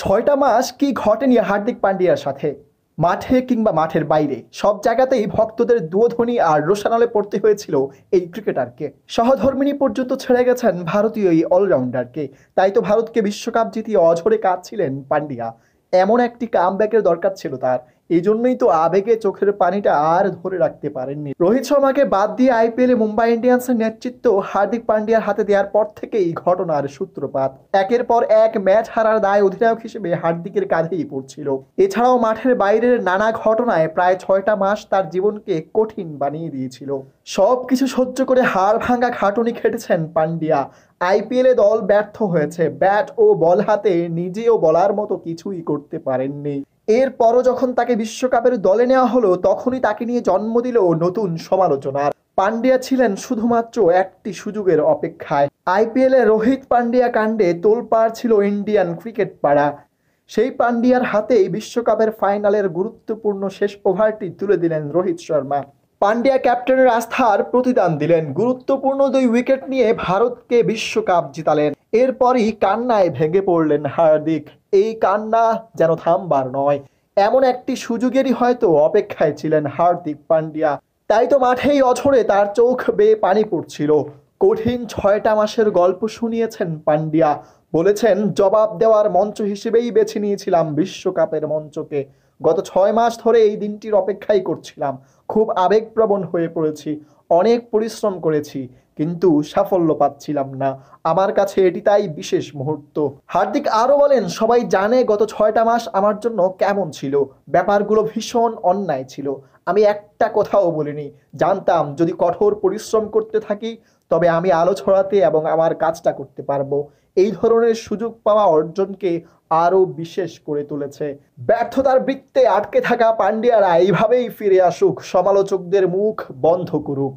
ছয়টা মাস কি ঘটেনি হার্দিক পান্ডিয়ার সাথে? মাঠে কিংবা মাঠের বাইরে সব জায়গাতেই ভক্তদের দুয়োধ্বনি আর রোষানলে পড়তে হয়েছিল এই ক্রিকেটারকে। সহধর্মিণী পর্যন্ত ছেড়ে গেছেন ভারতীয় এই অলরাউন্ডারকে। তাই তো ভারতকে বিশ্বকাপ জিতিয়ে অঝরে কাঁদছিলেন পান্ডিয়া। এমন একটি কামব্যাকের দরকার ছিল তার। এই জন্যই তো আবেগে চোখের পানিটা আর ধরে রাখতে পারেননি। রোহিত শর্মাকে বাদ দিয়ে আইপিএলে মুম্বাই ইন্ডিয়ান্সের নেতৃত্ব হার্দিক পান্ডিয়ার হাতে দেওয়ার পর থেকেই ঘটনার সূত্রপাত। একের পর এক ম্যাচ হারার দায় অধিনায়ক হিসেবে হার্দিকের কাঁধেই পড়ছিল। এছাড়াও মাঠের বাইরের নানা ঘটনায় প্রায় 6টা মাস তার জীবনকে কঠিন বানিয়ে দিয়েছিল। সবকিছু সহ্য করে হাড় ভাঙা খাটুনি খেটেছেন পান্ডিয়া। আইপিএলে দল ব্যর্থ হয়েছে, ব্যাট ও বল হাতে নিজেও বলার মতো কিছুই করতে পারেননি। এরপরও যখন তাকে বিশ্বকাপের দলে নেওয়া হলো, তখনই তাকে নিয়ে জন্ম দিল নতুন সমালোচনার। পান্ডিয়া ছিলেন শুধুমাত্র একটি সুযোগের অপেক্ষায়। আইপিএলে রোহিত পান্ডিয়া কাণ্ডে তোলপাড় ছিল ইন্ডিয়ান ক্রিকেট পাড়া। সেই পান্ডিয়ার হাতেই বিশ্বকাপের ফাইনালের গুরুত্বপূর্ণ শেষ ওভারটি তুলে দিলেন রোহিত শর্মা। পান্ডিয়া ক্যাপ্টেনের আস্থার প্রতিদান দিলেন, গুরুত্বপূর্ণ 2 উইকেট নিয়ে ভারতকে বিশ্বকাপ জিতালেন। এরপরই কান্নায় ভেঙে পড়লেন হার্দিক। এই কান্না যেন থামবার নয়, এমন একটি সুযোগেরই হয়তো অপেক্ষায় ছিলেন হার্দিক পান্ডিয়া। তাই তো মাঠেই অঝরে তার চোখ বেয়ে পানি পড়ছিল। কঠিন 6টা মাসের গল্প শুনিয়েছেন পান্ডিয়া। বলেছেন, জবাব দেওয়ার মঞ্চ হিসেবেই বেছে নিয়েছিলাম বিশ্বকাপের মঞ্চকে। গত 6 মাস ধরে এই দিনটির অপেক্ষাই করছিলাম। খুব আবেগপ্রবণ হয়ে পড়েছি, অনেক পরিশ্রম করেছি, কিন্তু সাফল্য পাচ্ছিলাম না। আমার কাছে এটি তাই বিশেষ মুহূর্ত। হার্দিক আরও বলেন, সবাই জানে গত 6টা মাস আমার জন্য কেমন ছিল। ব্যাপারগুলো ভীষণ অন্যায় ছিল। আমি একটা কথাও বলিনি। জানতাম যদি কঠোর পরিশ্রম করতে থাকি তবে আমি আলো ছড়াতে এবং আমার কাজটা করতে পারবো। এই ধরনের সুযোগ পাওয়া অর্জনকে আরো বিশেষ করে তুলেছে। ব্যর্থতার বৃত্তে আটকে থাকা পান্ডিয়ারা এইভাবেই ফিরে আসুক, সমালোচকদের মুখ বন্ধ করুক।